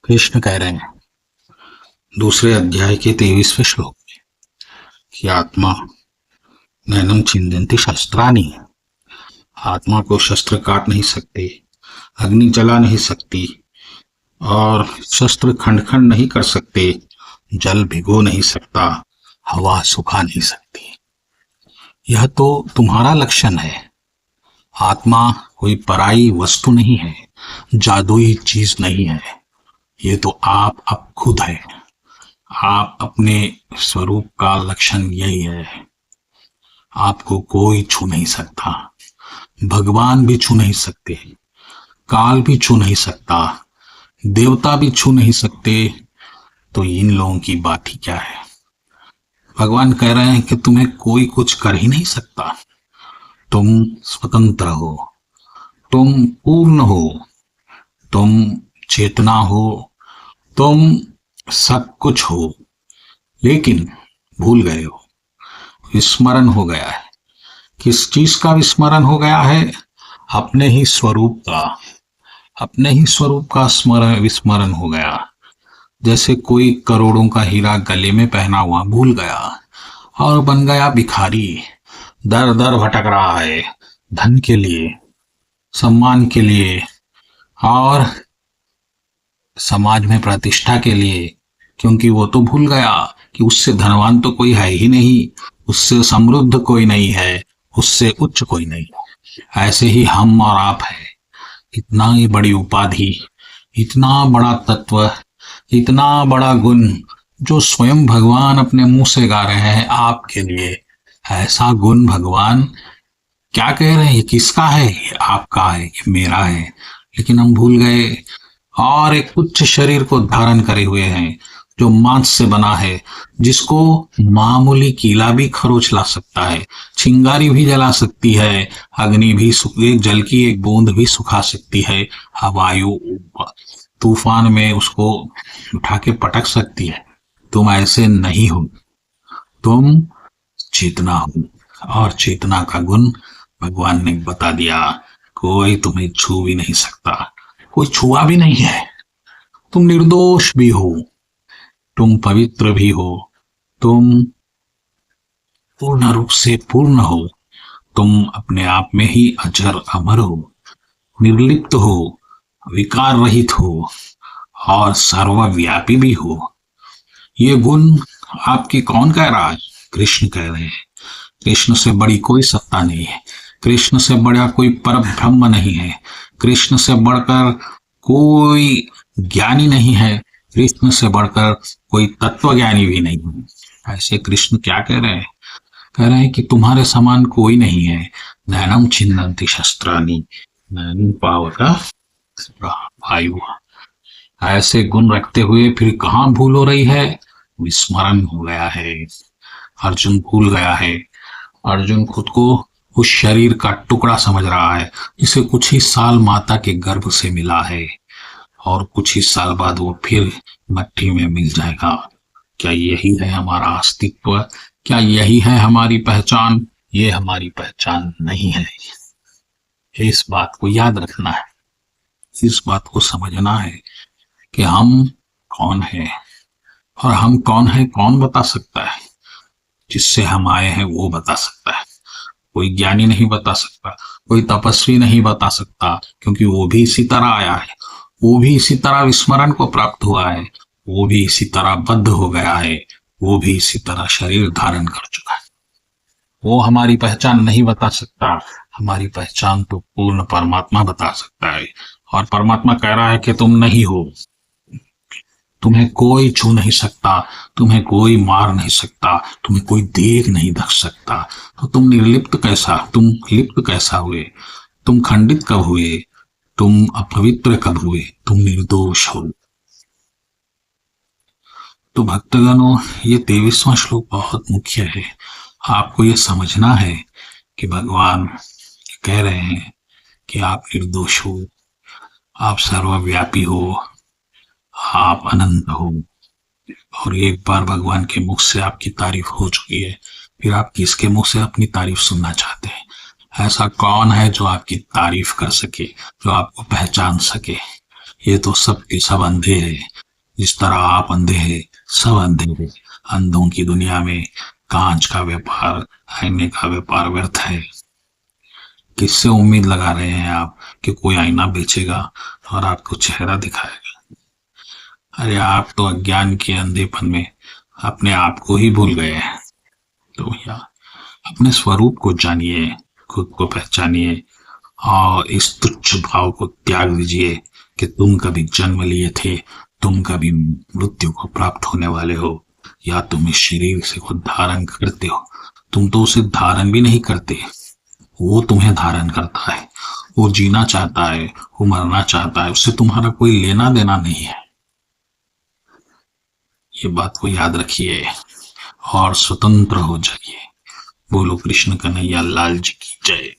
कृष्ण कह रहे हैं दूसरे अध्याय के 23वें श्लोक में कि आत्मा नैनम छिन्दन्ति शस्त्राणि। आत्मा को शस्त्र काट नहीं सकते, अग्नि जला नहीं सकती और शस्त्र खंड खंड नहीं कर सकते, जल भिगो नहीं सकता, हवा सुखा नहीं सकती। यह तो तुम्हारा लक्षण है। आत्मा कोई पराई वस्तु नहीं है, जादुई चीज नहीं है। ये तो आप अब खुद है। आप अपने स्वरूप का लक्षण यही है। आपको कोई छू नहीं सकता, भगवान भी छू नहीं सकते, काल भी छू नहीं सकता, देवता भी छू नहीं सकते। तो इन लोगों की बात ही क्या है। भगवान कह रहे हैं कि तुम्हें कोई कुछ कर ही नहीं सकता। तुम स्वतंत्र हो, तुम पूर्ण हो, तुम चेतना हो, तुम सब कुछ हो, लेकिन भूल गए हो। विस्मरण हो गया है। किस चीज का विस्मरण हो गया है? अपने ही स्वरूप का। अपने ही स्वरूप का स्मरण विस्मरण हो गया। जैसे कोई करोड़ों का हीरा गले में पहना हुआ भूल गया और बन गया भिखारी। दर दर भटक रहा है धन के लिए, सम्मान के लिए और समाज में प्रतिष्ठा के लिए, क्योंकि वो तो भूल गया कि उससे धनवान तो कोई है ही नहीं, उससे समृद्ध कोई नहीं है, उससे उच्च कोई नहीं। ऐसे ही हम और आप है। इतना ही बड़ी उपाधि, इतना बड़ा तत्व, इतना बड़ा गुण जो स्वयं भगवान अपने मुंह से गा रहे हैं आपके लिए। ऐसा गुण भगवान क्या कह रहे हैं? किसका है? ये आपका है, ये मेरा है। लेकिन हम भूल गए और एक उच्च शरीर को धारण करे हुए हैं जो मांस से बना है, जिसको मामूली कीला भी खरोच ला सकता है, चिंगारी भी जला सकती है, अग्नि भी एक जल की एक बूंद भी सुखा सकती है, वायु तूफान में उसको उठा के पटक सकती है। तुम ऐसे नहीं हो। तुम चेतना हो और चेतना का गुण भगवान ने बता दिया। कोई तुम्हें छू भी नहीं सकता, कोई छुआ भी नहीं है। तुम निर्दोष भी हो, तुम पवित्र भी हो, तुम पूर्ण रूप से पूर्ण हो, तुम अपने आप में ही अजर अमर हो, निर्लिप्त हो, विकार रहित हो और सर्वव्यापी भी हो। ये गुण आपकी कौन कह रहा है? कृष्ण कह रहे हैं। कृष्ण से बड़ी कोई सत्ता नहीं है, कृष्ण से बड़ा कोई पर ब्रह्म नहीं है, कृष्ण से बढ़कर कोई ज्ञानी नहीं है, कृष्ण से बढ़कर कोई तत्वज्ञानी भी नहीं है। ऐसे कृष्ण क्या कह रहे हैं? कह रहे हैं कि तुम्हारे समान कोई नहीं है। नैनम छिन्दन्ति शस्त्राणि नैनम पावका वायु। ऐसे गुण रखते हुए फिर कहाँ भूल हो रही है? विस्मरण हो गया है। अर्जुन भूल गया है। अर्जुन खुद को उस शरीर का टुकड़ा समझ रहा है जिसे कुछ ही साल माता के गर्भ से मिला है और कुछ ही साल बाद वो फिर मट्टी में मिल जाएगा। क्या यही है हमारा अस्तित्व? क्या यही है हमारी पहचान? ये हमारी पहचान नहीं है। इस बात को याद रखना है, इस बात को समझना है कि हम कौन है। और हम कौन है कौन बता सकता है? जिससे हम आए हैं वो बता सकता है। कोई ज्ञानी नहीं बता सकता, कोई तपस्वी नहीं बता सकता, क्योंकि वो भी इसी तरह आया है, वो भी इसी तरह विस्मरण को प्राप्त हुआ है, वो भी इसी तरह बद्ध हो गया है, वो भी इसी तरह शरीर धारण कर चुका है। वो हमारी पहचान नहीं बता सकता। हमारी पहचान तो पूर्ण परमात्मा बता सकता है। और परमात्मा कह रहा है कि तुम नहीं हो। तुम्हें कोई छू नहीं सकता, तुम्हें कोई मार नहीं सकता, तुम्हें कोई देख नहीं धक सकता। तो तुम निर्लिप्त कैसा, तुम लिप्त कैसा हुए? तुम खंडित कब हुए? तुम अपवित्र कब हुए? तुम निर्दोष हो। तो भक्तगणों, ये 23वां श्लोक बहुत मुख्य है। आपको ये समझना है कि भगवान कह रहे हैं कि आप निर्दोष हो, आप सर्वव्यापी हो, आप अनंत हो। और एक बार भगवान के मुख से आपकी तारीफ हो चुकी है, फिर आप किसके मुख से अपनी तारीफ सुनना चाहते हैं? ऐसा कौन है जो आपकी तारीफ कर सके, जो आपको पहचान सके? ये तो सब के सब अंधे हैं, जिस तरह आप अंधे हैं, सब अंधे हैं। अंधों की दुनिया में कांच का व्यापार, आईने का व्यापार व्यर्थ है। किससे उम्मीद लगा रहे हैं आप कि कोई आईना बेचेगा और आपको चेहरा दिखाएगा? अरे आप तो अज्ञान के अंधेपन में अपने आप को ही भूल गए हैं। तो भैया, अपने स्वरूप को जानिए, खुद को पहचानिए और इस तुच्छ भाव को त्याग दीजिए कि तुम कभी जन्म लिए थे, तुम कभी मृत्यु को प्राप्त होने वाले हो, या तुम इस शरीर से खुद धारण करते हो। तुम तो उसे धारण भी नहीं करते, वो तुम्हें धारण करता है। वो जीना चाहता है, वो मरना चाहता है, उससे तुम्हारा कोई लेना देना नहीं है। ये बात को याद रखिए और स्वतंत्र हो जाइए। बोलो कृष्ण कन्हैया लाल जी की जय।